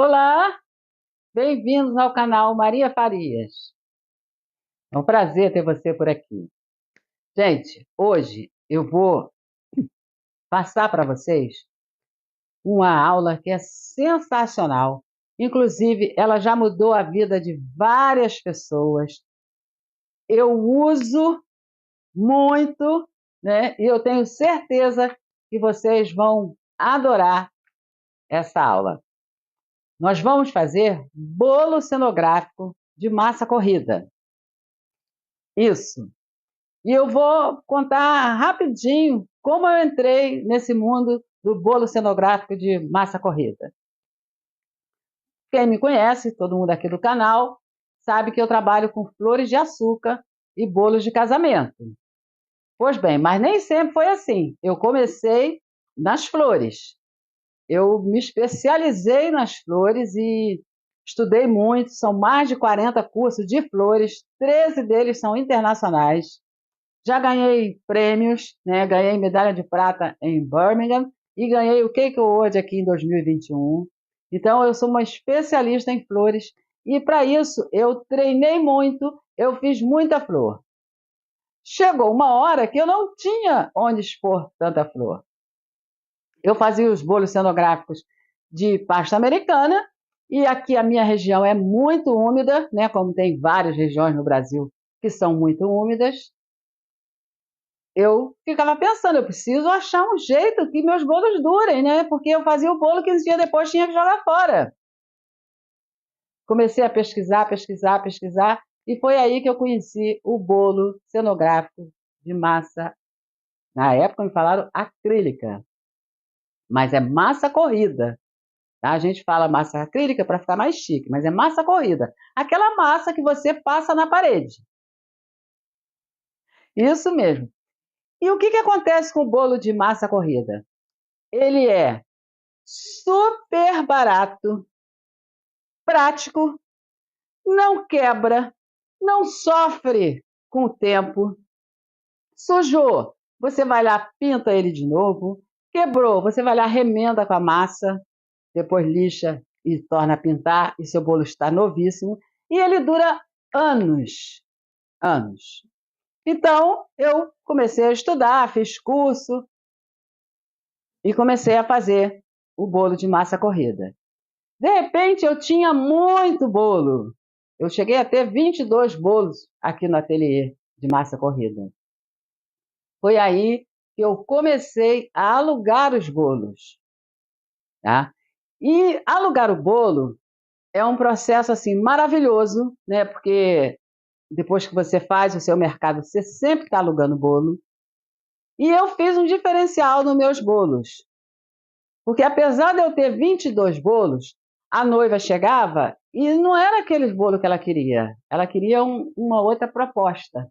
Olá, bem-vindos ao canal Maria Farias. É um prazer ter você por aqui. Gente, hoje eu vou passar para vocês uma aula que é sensacional. Inclusive, ela já mudou a vida de várias pessoas. Eu uso muito, né? E eu tenho certeza que vocês vão adorar essa aula. Nós vamos fazer bolo cenográfico de massa corrida. Isso. E eu vou contar rapidinho como eu entrei nesse mundo do bolo cenográfico de massa corrida. Quem me conhece, todo mundo aqui do canal, sabe que eu trabalho com flores de açúcar e bolos de casamento. Pois bem, mas nem sempre foi assim. Eu comecei nas flores. Eu me especializei nas flores e estudei muito. São mais de 40 cursos de flores, 13 deles são internacionais. Já ganhei prêmios, né? Ganhei medalha de prata em Birmingham e ganhei o Cake Award aqui em 2021. Então, eu sou uma especialista em flores e, para isso, eu treinei muito, eu fiz muita flor. Chegou uma hora que eu não tinha onde expor tanta flor. Eu fazia os bolos cenográficos de pasta americana e aqui a minha região é muito úmida, né? Como tem várias regiões no Brasil que são muito úmidas. Eu ficava pensando, eu preciso achar um jeito que meus bolos durem, né? Porque eu fazia o bolo 15 dias depois tinha que jogar fora. Comecei a pesquisar, pesquisar, pesquisar, e foi aí que eu conheci o bolo cenográfico de massa. Na época me falaram acrílica, mas é massa corrida. Tá? A gente fala massa acrílica para ficar mais chique, mas é massa corrida. Aquela massa que você passa na parede. Isso mesmo. E o que acontece com o bolo de massa corrida? Ele é super barato, prático, não quebra, não sofre com o tempo. Sujou, você vai lá, pinta ele de novo. Quebrou, você vai lá, remenda com a massa, depois lixa e torna a pintar, e seu bolo está novíssimo. E ele dura anos, anos. Então, eu comecei a estudar, fiz curso e comecei a fazer o bolo de massa corrida. De repente, eu tinha muito bolo. Eu cheguei a ter 22 bolos aqui no ateliê de massa corrida. Foi aí que eu comecei a alugar os bolos. Tá? E alugar o bolo é um processo assim maravilhoso, né? Porque depois que você faz o seu mercado, você sempre está alugando bolo. E eu fiz um diferencial nos meus bolos. Porque apesar de eu ter 22 bolos, a noiva chegava e não era aqueles bolos que ela queria. Ela queria uma outra proposta.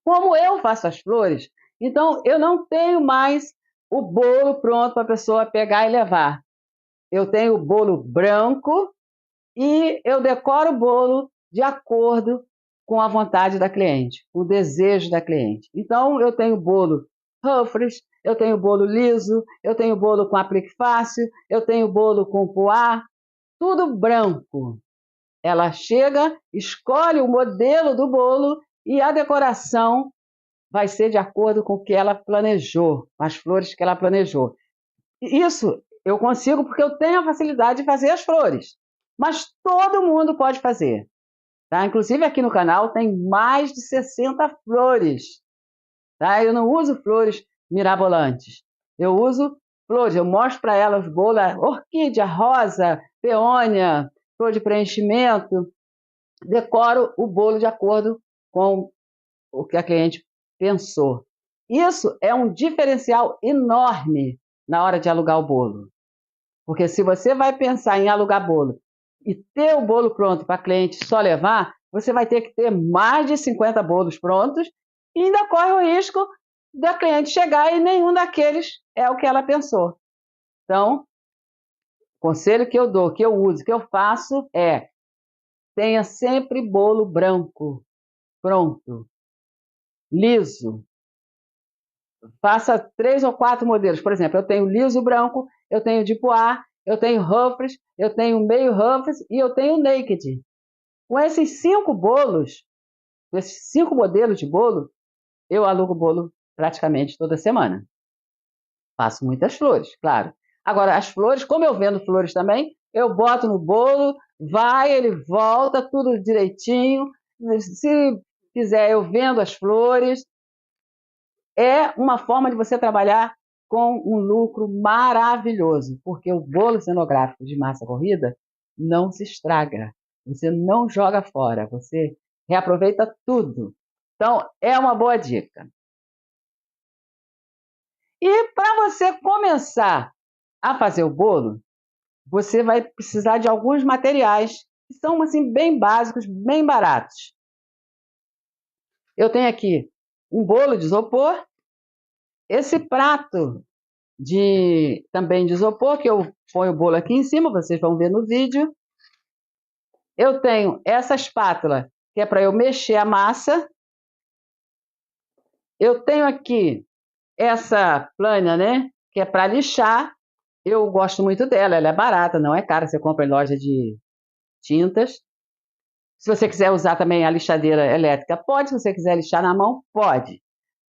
Como eu faço as flores, então eu não tenho mais o bolo pronto para a pessoa pegar e levar. Eu tenho o bolo branco e eu decoro o bolo de acordo com a vontade da cliente, o desejo da cliente. Então, eu tenho bolo Ruffles, eu tenho bolo liso, eu tenho bolo com aplique fácil, eu tenho bolo com poá, tudo branco. Ela chega, escolhe o modelo do bolo e a decoração vai ser de acordo com o que ela planejou, as flores que ela planejou. Isso eu consigo porque eu tenho a facilidade de fazer as flores, mas todo mundo pode fazer. Tá? Inclusive aqui no canal tem mais de 60 flores. Tá? Eu não uso flores mirabolantes. Eu uso flores, eu mostro para ela os bolos, orquídea, rosa, peônia, flor de preenchimento. Decoro o bolo de acordo com o que a cliente pensou. Isso é um diferencial enorme na hora de alugar o bolo. Porque se você vai pensar em alugar bolo e ter o bolo pronto para a cliente só levar, você vai ter que ter mais de 50 bolos prontos e ainda corre o risco da cliente chegar e nenhum daqueles é o que ela pensou. Então, o conselho que eu dou, que eu uso, que eu faço é: tenha sempre bolo branco, pronto, liso. Faça 3 ou 4 modelos. Por exemplo, eu tenho liso branco, eu tenho de poá, eu tenho Ruffles, eu tenho meio Ruffles e eu tenho Naked. Com esses 5 bolos, com esses 5 modelos de bolo, eu alugo bolo praticamente toda semana. Faço muitas flores, claro. Agora, as flores, como eu vendo flores também, eu boto no bolo, vai, ele volta, tudo direitinho. Se quiser, eu vendo as flores. É uma forma de você trabalhar com um lucro maravilhoso, porque o bolo cenográfico de massa corrida não se estraga. Você não joga fora, você reaproveita tudo. Então, é uma boa dica. E para você começar a fazer o bolo, você vai precisar de alguns materiais que são assim bem básicos, bem baratos. Eu tenho aqui um bolo de isopor, esse prato também de isopor, que eu ponho o bolo aqui em cima, vocês vão ver no vídeo. Eu tenho essa espátula, que é para eu mexer a massa. Eu tenho aqui essa plana, né, que é para lixar. Eu gosto muito dela, ela é barata, não é cara, você compra em loja de tintas. Se você quiser usar também a lixadeira elétrica, pode. Se você quiser lixar na mão, pode.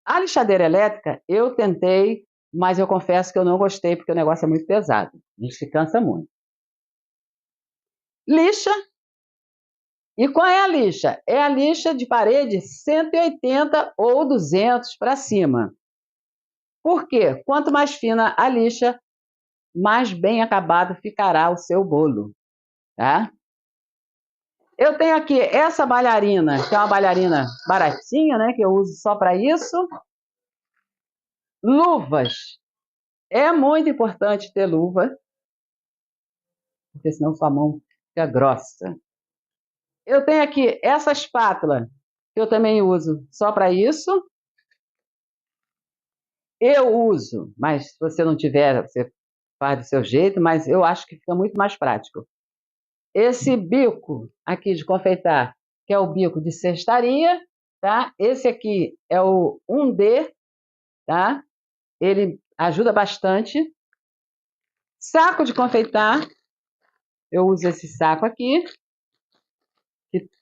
A lixadeira elétrica, eu tentei, mas eu confesso que eu não gostei, porque o negócio é muito pesado. A gente se cansa muito. Lixa. E qual é a lixa? É a lixa de parede 180 ou 200 para cima. Por quê? Quanto mais fina a lixa, mais bem acabado ficará o seu bolo, tá? Eu tenho aqui essa bailarina, que é uma bailarina baratinha, né? Que eu uso só para isso. Luvas. É muito importante ter luva, porque senão sua mão fica grossa. Eu tenho aqui essa espátula, que eu também uso só para isso. Eu uso, mas se você não tiver, você faz do seu jeito, mas eu acho que fica muito mais prático. Esse bico aqui de confeitar, que é o bico de cestaria, tá? Esse aqui é o 1D, tá? Ele ajuda bastante. Saco de confeitar, eu uso esse saco aqui,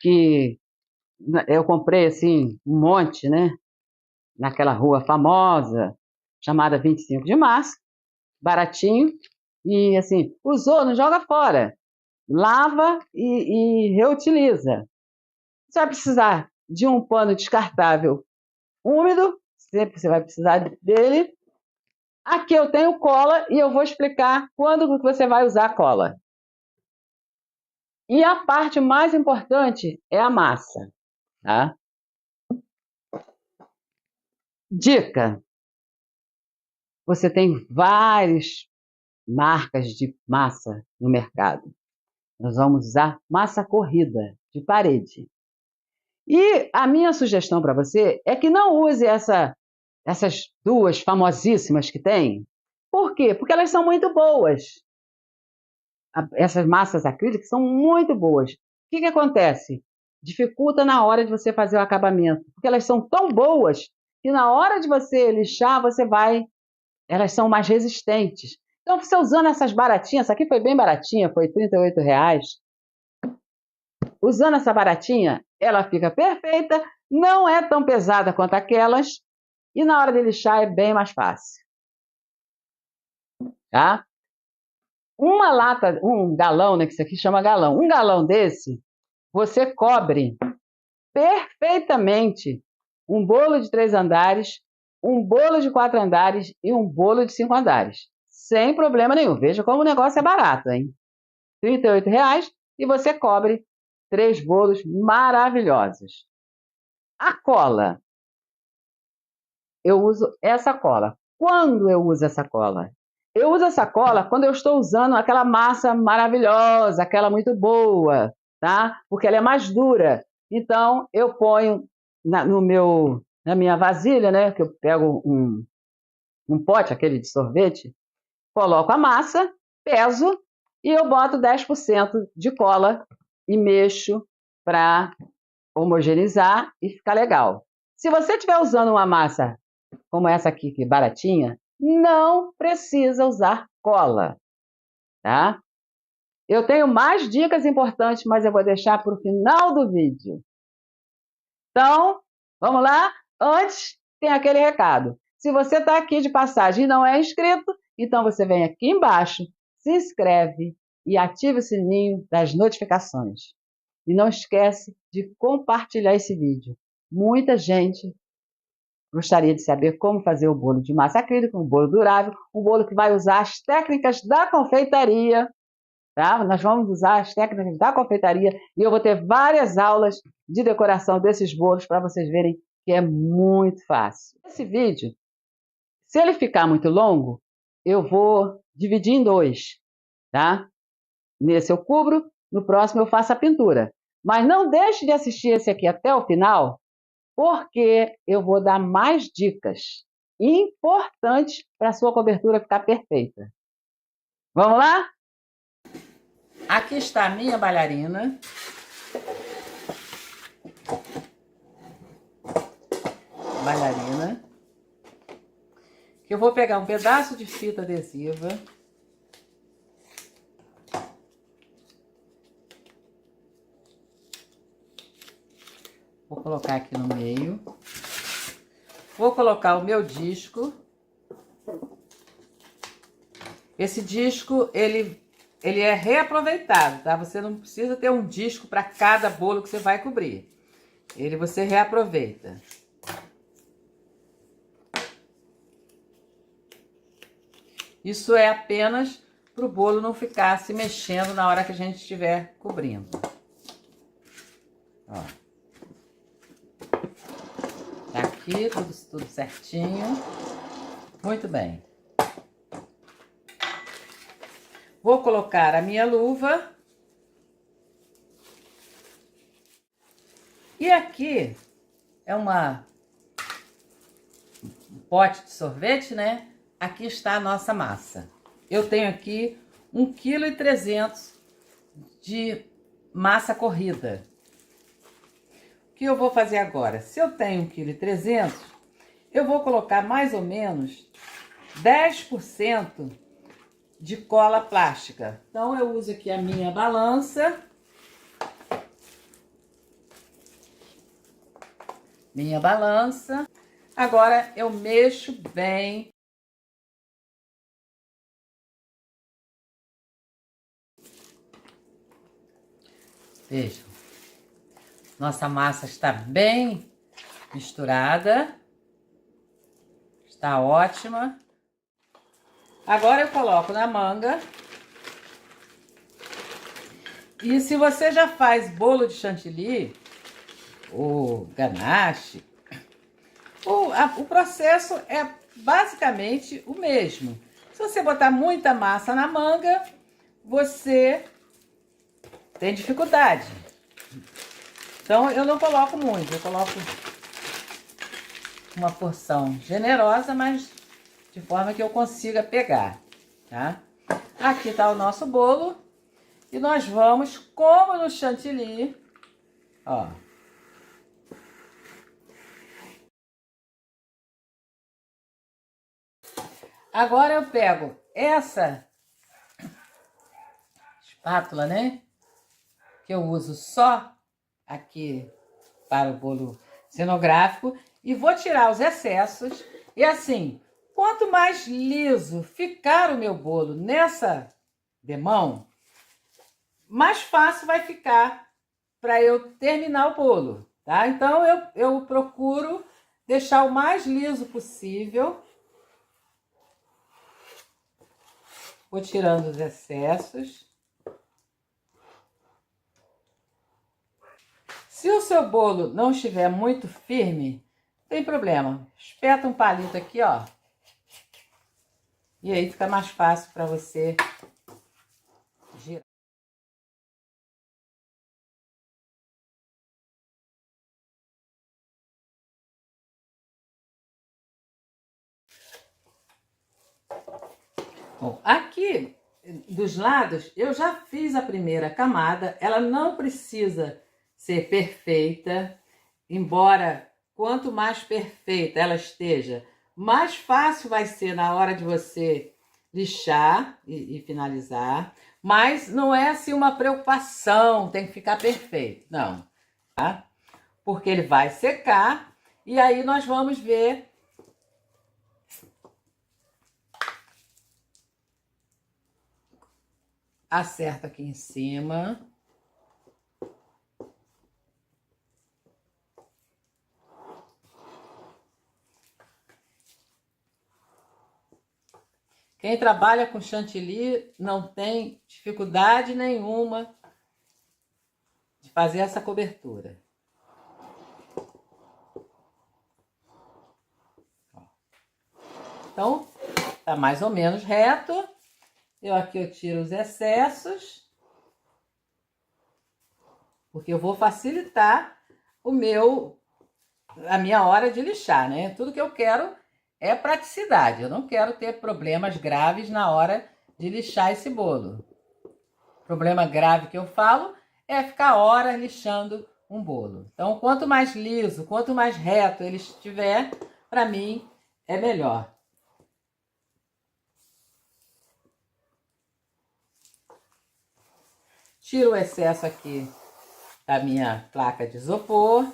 que eu comprei assim um monte, né? Naquela rua famosa, chamada 25 de Março, baratinho, e assim, usou, não joga fora, lava e reutiliza. Você vai precisar de um pano descartável úmido, sempre você vai precisar dele. Aqui eu tenho cola e eu vou explicar quando você vai usar a cola. E a parte mais importante é a massa, tá? Dica: você tem várias marcas de massa no mercado. Nós vamos usar massa corrida de parede. E a minha sugestão para você é que não use essas duas famosíssimas que tem. Por quê? Porque elas são muito boas. Essas massas acrílicas são muito boas. O que acontece? Dificulta na hora de você fazer o acabamento, porque elas são tão boas que na hora de você lixar, elas são mais resistentes. Então, você usando essas baratinhas, essa aqui foi bem baratinha, foi R$ 38. Usando essa baratinha, ela fica perfeita, não é tão pesada quanto aquelas, e na hora de lixar é bem mais fácil. Tá? Uma lata, um galão, né, que isso aqui chama galão, um galão desse, você cobre perfeitamente um bolo de 3 andares, um bolo de 4 andares e um bolo de 5 andares. Sem problema nenhum. Veja como o negócio é barato, hein? R$ 38 e você cobre 3 bolos maravilhosos. A cola. Eu uso essa cola. Quando eu uso essa cola? Eu uso essa cola quando eu estou usando aquela massa maravilhosa, aquela muito boa, tá? Porque ela é mais dura. Então, eu ponho na minha vasilha, né? Que eu pego um pote, aquele de sorvete, coloco a massa, peso e eu boto 10% de cola e mexo para homogeneizar e ficar legal. Se você estiver usando uma massa como essa aqui, que é baratinha, não precisa usar cola. tá? Eu tenho mais dicas importantes, mas eu vou deixar para o final do vídeo. Então, vamos lá? Antes, tem aquele recado. Se você está aqui de passagem e não é inscrito, então você vem aqui embaixo, se inscreve e ativa o sininho das notificações. E não esquece de compartilhar esse vídeo. Muita gente gostaria de saber como fazer o bolo de massa acrílica, um bolo durável, um bolo que vai usar as técnicas da confeitaria, tá? Nós vamos usar as técnicas da confeitaria e eu vou ter várias aulas de decoração desses bolos para vocês verem que é muito fácil. Esse vídeo, se ele ficar muito longo, eu vou dividir em dois, tá? Nesse eu cubro, no próximo eu faço a pintura. Mas não deixe de assistir esse aqui até o final, porque eu vou dar mais dicas importantes para a sua cobertura ficar perfeita. Vamos lá? Aqui está a minha bailarina. Bailarina. Que eu vou pegar um pedaço de fita adesiva. Vou colocar aqui no meio. Vou colocar o meu disco. Esse disco, ele é reaproveitado, tá? Você não precisa ter um disco para cada bolo que você vai cobrir. Você reaproveita. Isso é apenas para o bolo não ficar se mexendo na hora que a gente estiver cobrindo. Ó. Tá aqui, tudo certinho. Muito bem. Vou colocar a minha luva. E aqui é um pote de sorvete, né? Aqui está a nossa massa. Eu tenho aqui 1,3 kg de massa corrida. O que eu vou fazer agora? Se eu tenho 1,3 kg, eu vou colocar mais ou menos 10% de cola plástica. Então, eu uso aqui a minha balança. Agora, eu mexo bem. Vejam. Nossa massa está bem misturada. Está ótima. Agora eu coloco na manga. E se você já faz bolo de chantilly, ou ganache, o processo é basicamente o mesmo. Se você botar muita massa na manga, você tem dificuldade. Então eu não coloco muito, eu coloco uma porção generosa, mas de forma que eu consiga pegar, tá? Aqui está o nosso bolo. E nós vamos, como no chantilly, ó. Agora eu pego essa espátula, né? Que eu uso só aqui para o bolo cenográfico. E vou tirar os excessos. E assim, quanto mais liso ficar o meu bolo nessa demão, mais fácil vai ficar para eu terminar o bolo, tá? Então, eu procuro deixar o mais liso possível. Vou tirando os excessos. Se o seu bolo não estiver muito firme, não tem problema. Espeta um palito aqui, ó. E aí fica mais fácil para você girar. Bom, aqui dos lados eu já fiz a primeira camada. Ela não precisa ser perfeita, embora quanto mais perfeita ela esteja, mais fácil vai ser na hora de você lixar e finalizar, mas não é assim uma preocupação, tem que ficar perfeito, não, tá? Porque ele vai secar e aí nós vamos ver. Acerta aqui em cima. Quem trabalha com chantilly não tem dificuldade nenhuma de fazer essa cobertura. Então, tá mais ou menos reto. Aqui eu tiro os excessos, porque eu vou facilitar a minha hora de lixar, né? Tudo que eu quero é praticidade. Eu não quero ter problemas graves na hora de lixar esse bolo. Problema grave que eu falo é ficar horas lixando um bolo. Então, quanto mais liso, quanto mais reto ele estiver, para mim é melhor. Tiro o excesso aqui da minha placa de isopor.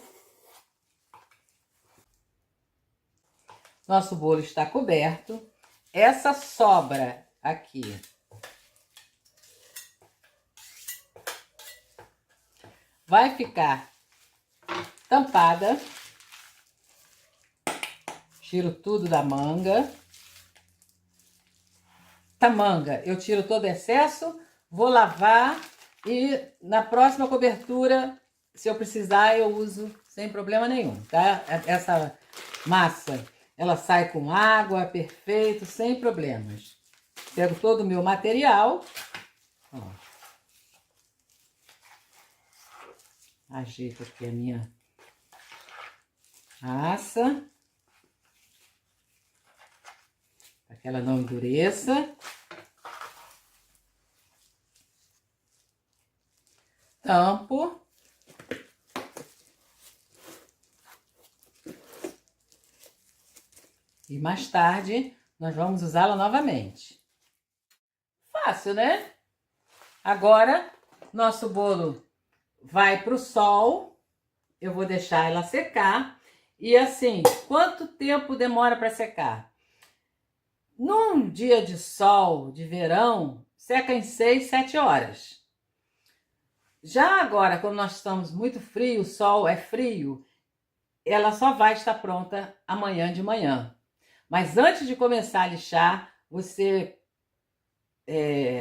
Nosso bolo está coberto. Essa sobra aqui vai ficar tampada. Tiro tudo da manga. Da manga eu tiro todo o excesso, vou lavar e na próxima cobertura, se eu precisar, eu uso sem problema nenhum, tá? Essa massa, ela sai com água, perfeito, sem problemas. Pego todo o meu material, ó. Ajeito aqui a minha massa, para que ela não endureça. Tampo. E mais tarde nós vamos usá-la novamente. Fácil, né? Agora, nosso bolo vai para o sol. Eu vou deixar ela secar. E assim, quanto tempo demora para secar? Num dia de sol, de verão, seca em 6, 7 horas. Já agora, como nós estamos muito frio, o sol é frio, ela só vai estar pronta amanhã de manhã. Mas antes de começar a lixar, você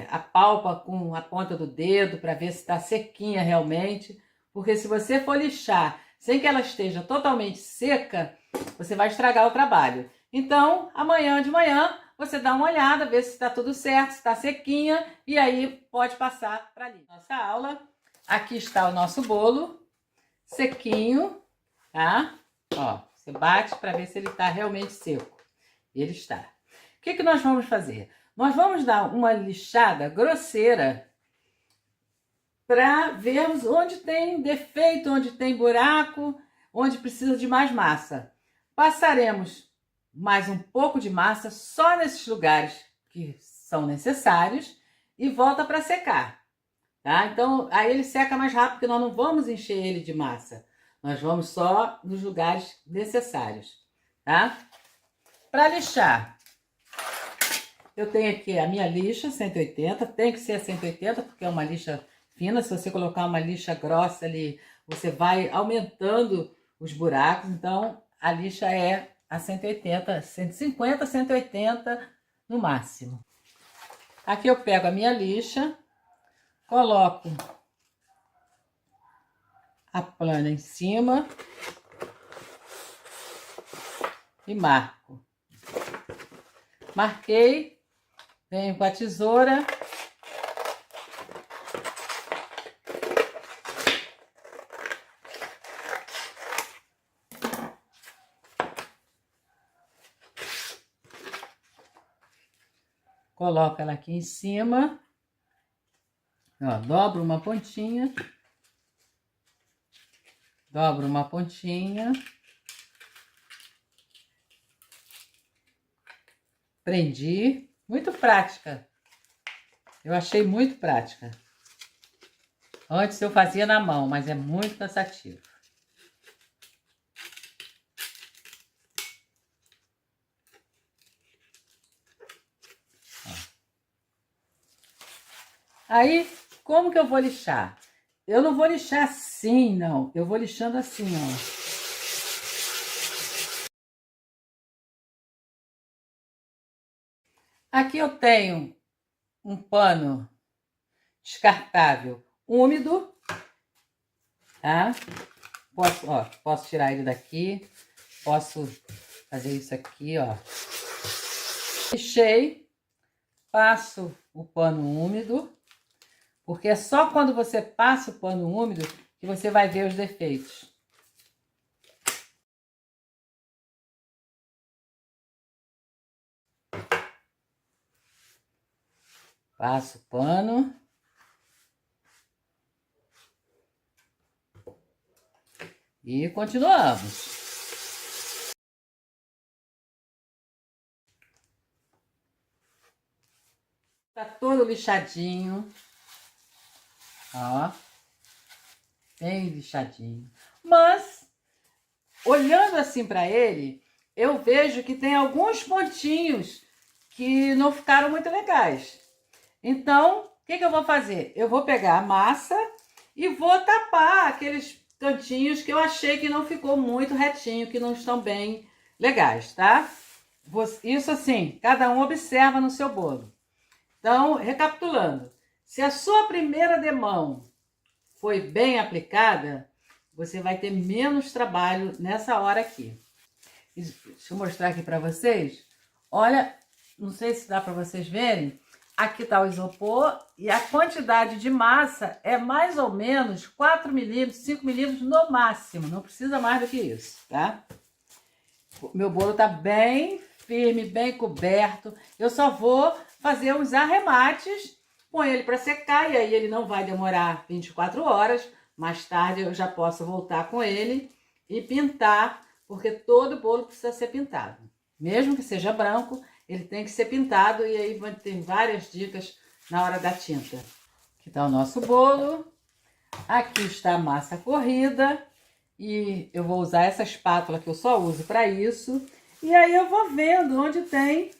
apalpa com a ponta do dedo para ver se está sequinha realmente. Porque se você for lixar sem que ela esteja totalmente seca, você vai estragar o trabalho. Então, amanhã de manhã, você dá uma olhada, vê se está tudo certo, se está sequinha, e aí pode passar para ali. Nossa aula, aqui está o nosso bolo, sequinho, tá? Ó, você bate para ver se ele está realmente seco. Ele está. O que nós vamos fazer? Nós vamos dar uma lixada grosseira para vermos onde tem defeito, onde tem buraco, onde precisa de mais massa. Passaremos mais um pouco de massa só nesses lugares que são necessários e volta para secar, tá? Então, aí ele seca mais rápido, porque nós não vamos encher ele de massa. Nós vamos só nos lugares necessários, tá? Para lixar, eu tenho aqui a minha lixa 180, tem que ser a 180 porque é uma lixa fina. Se você colocar uma lixa grossa ali, você vai aumentando os buracos. Então, a lixa é a 180, 150, 180 no máximo. Aqui eu pego a minha lixa, coloco a plana em cima e marco. Marquei, venho com a tesoura. Coloco ela aqui em cima. Ó, dobro uma pontinha. Dobro uma pontinha. Prendi. Muito prática. Eu achei muito prática. Antes eu fazia na mão, mas é muito cansativo. Aí, como que eu vou lixar? Eu não vou lixar assim, não. Eu vou lixando assim, ó. Aqui eu tenho um pano descartável úmido, tá? Posso tirar ele daqui. Posso fazer isso aqui, ó. Lixei, passo o pano úmido, porque é só quando você passa o pano úmido que você vai ver os defeitos. Passo o pano. E continuamos. Tá todo lixadinho. Ó. Bem lixadinho. Mas, olhando assim para ele, eu vejo que tem alguns pontinhos que não ficaram muito legais. Então, o que eu vou fazer? Eu vou pegar a massa e vou tapar aqueles cantinhos que eu achei que não ficou muito retinho, que não estão bem legais, tá? Isso assim, cada um observa no seu bolo. Então, recapitulando, se a sua primeira demão foi bem aplicada, você vai ter menos trabalho nessa hora aqui. Deixa eu mostrar aqui para vocês. Olha, não sei se dá para vocês verem. Aqui está o isopor e a quantidade de massa é mais ou menos 4 milímetros, 5 milímetros no máximo. Não precisa mais do que isso, tá? Meu bolo está bem firme, bem coberto. Eu só vou fazer os arremates, põe ele para secar e aí ele não vai demorar 24 horas. Mais tarde eu já posso voltar com ele e pintar, porque todo bolo precisa ser pintado. Mesmo que seja branco, ele tem que ser pintado e aí vai ter várias dicas na hora da tinta. Aqui está o nosso bolo. Aqui está a massa corrida. E eu vou usar essa espátula que eu só uso para isso. E aí eu vou vendo onde tem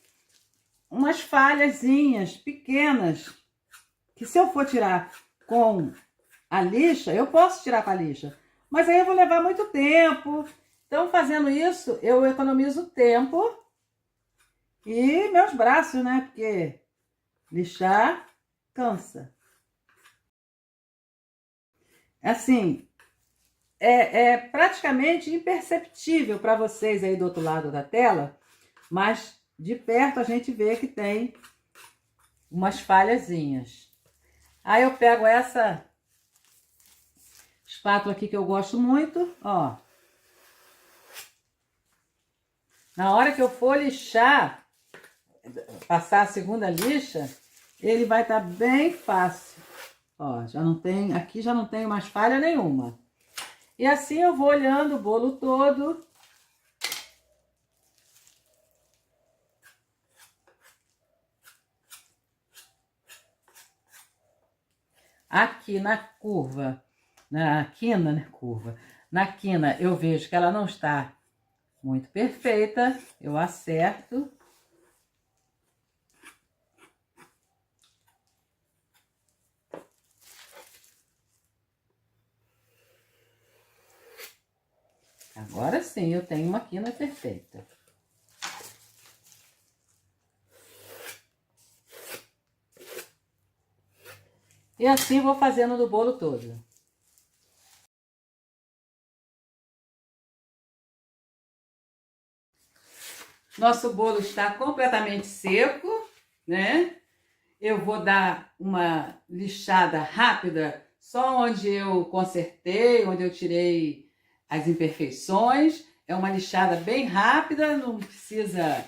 umas falhazinhas pequenas, que se eu for tirar com a lixa, eu posso tirar com a lixa, mas aí eu vou levar muito tempo. Então, fazendo isso, eu economizo tempo e meus braços, né? Porque lixar cansa. Assim, é praticamente imperceptível para vocês aí do outro lado da tela, mas de perto a gente vê que tem umas falhazinhas. Aí eu pego essa espátula aqui que eu gosto muito, ó. Na hora que eu for lixar, passar a segunda lixa, ele vai estar bem fácil. Ó, já não tem, aqui já não tem mais falha nenhuma. E assim eu vou olhando o bolo todo. Aqui na curva, na quina, né? Curva. Na quina eu vejo que ela não está muito perfeita, eu acerto. Agora sim eu tenho uma quina perfeita. E assim vou fazendo do bolo todo. Nosso bolo está completamente seco, né? Eu vou dar uma lixada rápida, só onde eu consertei, onde eu tirei as imperfeições. É uma lixada bem rápida, não precisa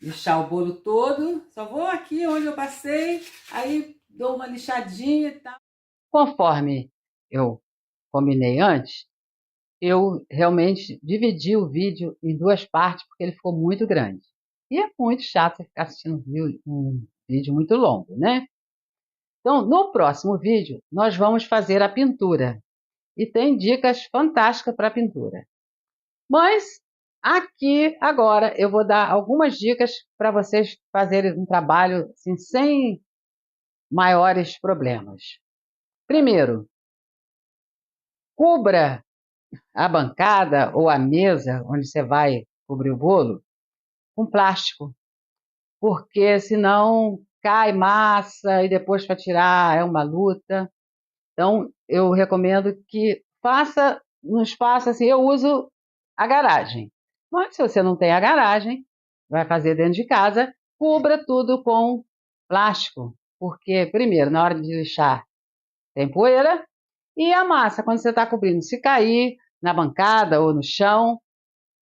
lixar o bolo todo. Só vou aqui onde eu passei, aí dou uma lixadinha e tal. Conforme eu combinei antes, eu realmente dividi o vídeo em duas partes, porque ele ficou muito grande. E é muito chato você ficar assistindo um vídeo muito longo, né? Então, no próximo vídeo, nós vamos fazer a pintura. E tem dicas fantásticas para pintura. Mas aqui, agora, eu vou dar algumas dicas para vocês fazerem um trabalho assim, sem maiores problemas. Primeiro, cubra a bancada ou a mesa onde você vai cobrir o bolo com plástico, porque senão cai massa e depois para tirar é uma luta. Então, eu recomendo que faça no espaço assim, eu uso a garagem. Mas se você não tem a garagem, vai fazer dentro de casa, cubra tudo com plástico, porque primeiro, na hora de lixar, tem poeira, e a massa, quando você está cobrindo, se cair na bancada ou no chão,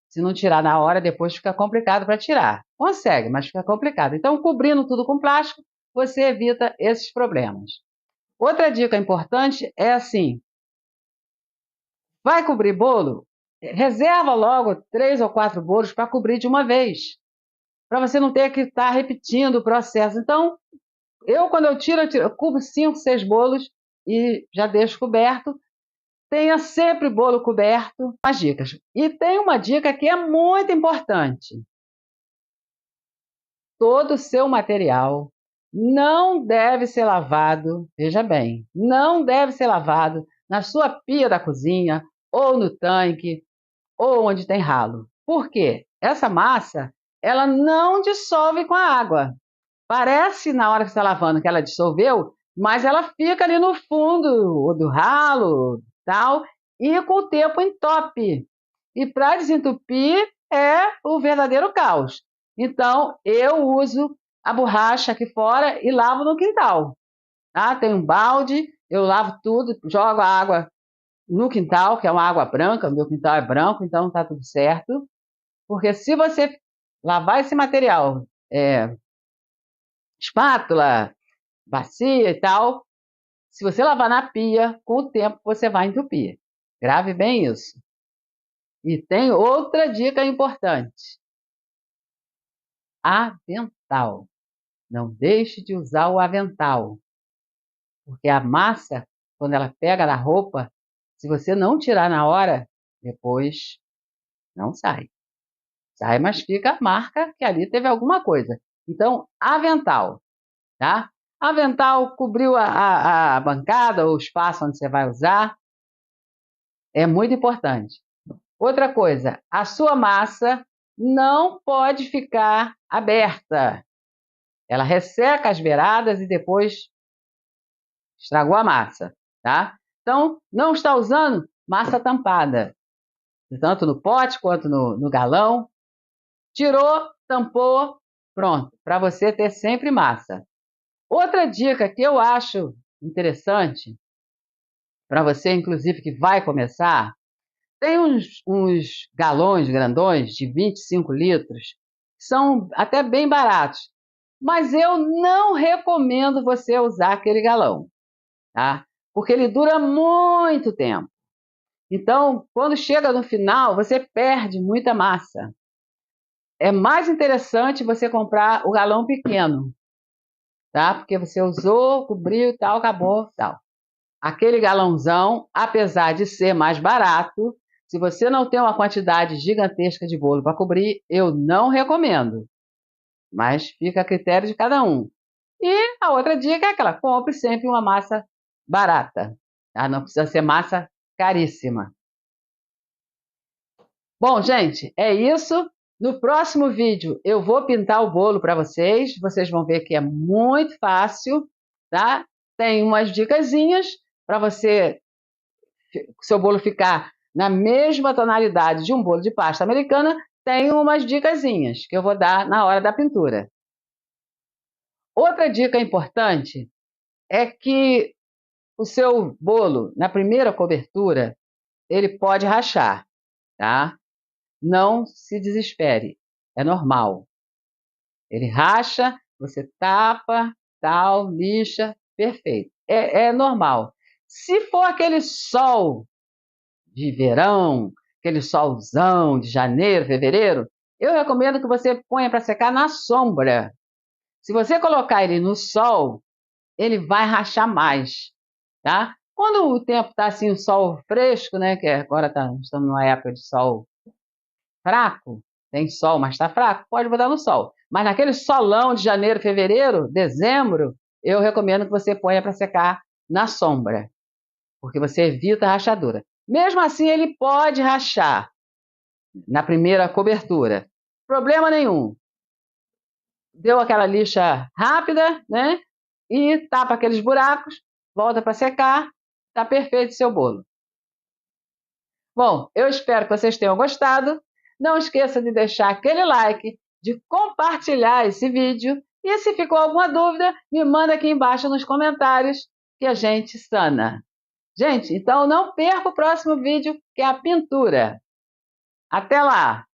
se não tirar na hora, depois fica complicado para tirar. Consegue, mas fica complicado. Então, cobrindo tudo com plástico, você evita esses problemas. Outra dica importante é assim: vai cobrir bolo? Reserva logo 3 ou 4 bolos para cobrir de uma vez, para você não ter que estar repetindo o processo. Então, quando eu cubro 5, 6 bolos e já deixo coberto. Tenha sempre bolo coberto. As dicas. E tem uma dica que é muito importante. Todo o seu material não deve ser lavado, veja bem, não deve ser lavado na sua pia da cozinha, ou no tanque, ou onde tem ralo. Por quê? Essa massa, ela não dissolve com a água. Parece, na hora que você está lavando, que ela dissolveu, mas ela fica ali no fundo do ralo, tal, e com o tempo entope. E para desentupir é o verdadeiro caos. Então, eu uso a borracha aqui fora e lavo no quintal. Tá? Tem um balde, eu lavo tudo, jogo a água no quintal, que é uma água branca, meu quintal é branco, então está tudo certo. Porque se você lavar esse material, espátula, bacia e tal, se você lavar na pia, com o tempo você vai entupir. Grave bem isso. E tem outra dica importante: avental. Não deixe de usar o avental, porque a massa, quando ela pega na roupa, se você não tirar na hora, depois não sai. Sai, mas fica a marca que ali teve alguma coisa. Então, avental, tá? Avental cobriu a bancada ou o espaço onde você vai usar, é muito importante. Outra coisa, a sua massa não pode ficar aberta. Ela resseca as beiradas e depois estragou a massa, tá? Então, não está usando massa tampada, tanto no pote quanto no galão. Tirou, tampou, pronto, para você ter sempre massa. Outra dica que eu acho interessante, para você, inclusive, que vai começar, tem uns galões grandões de 25 litros, que são até bem baratos, mas eu não recomendo você usar aquele galão, tá? Porque ele dura muito tempo. Então, quando chega no final, você perde muita massa. É mais interessante você comprar o galão pequeno, tá? Porque você usou, cobriu, tal, acabou, tal. Aquele galãozão, apesar de ser mais barato, se você não tem uma quantidade gigantesca de bolo para cobrir, eu não recomendo. Mas fica a critério de cada um. E a outra dica é aquela: compre sempre uma massa barata. Tá? Não precisa ser massa caríssima. Bom, gente, é isso. No próximo vídeo eu vou pintar o bolo para vocês. Vocês vão ver que é muito fácil, tá? Tem umas dicasinhas para você, seu bolo ficar na mesma tonalidade de um bolo de pasta americana. Tem umas dicasinhas que eu vou dar na hora da pintura. Outra dica importante é que o seu bolo, na primeira cobertura, ele pode rachar, tá? Não se desespere, é normal. Ele racha, você tapa, tal, lixa, perfeito. É normal. Se for aquele sol de verão, aquele solzão de janeiro, fevereiro, Eu recomendo que você ponha para secar na sombra. Se você colocar ele no sol, ele vai rachar mais, tá? Quando o tempo está assim, o sol fresco, né? Que agora estamos numa época de sol fraco, tem sol, mas está fraco, pode botar no sol. Mas naquele solão de janeiro, fevereiro, dezembro, eu recomendo que você ponha para secar na sombra, porque você evita a rachadura. Mesmo assim, ele pode rachar na primeira cobertura. Problema nenhum. Deu aquela lixa rápida, né? E tapa aqueles buracos, volta para secar, tá perfeito o seu bolo. Bom, eu espero que vocês tenham gostado. Não esqueça de deixar aquele like, de compartilhar esse vídeo. E se ficou alguma dúvida, me manda aqui embaixo nos comentários que a gente sana. Gente, então não perca o próximo vídeo, que é a pintura. Até lá!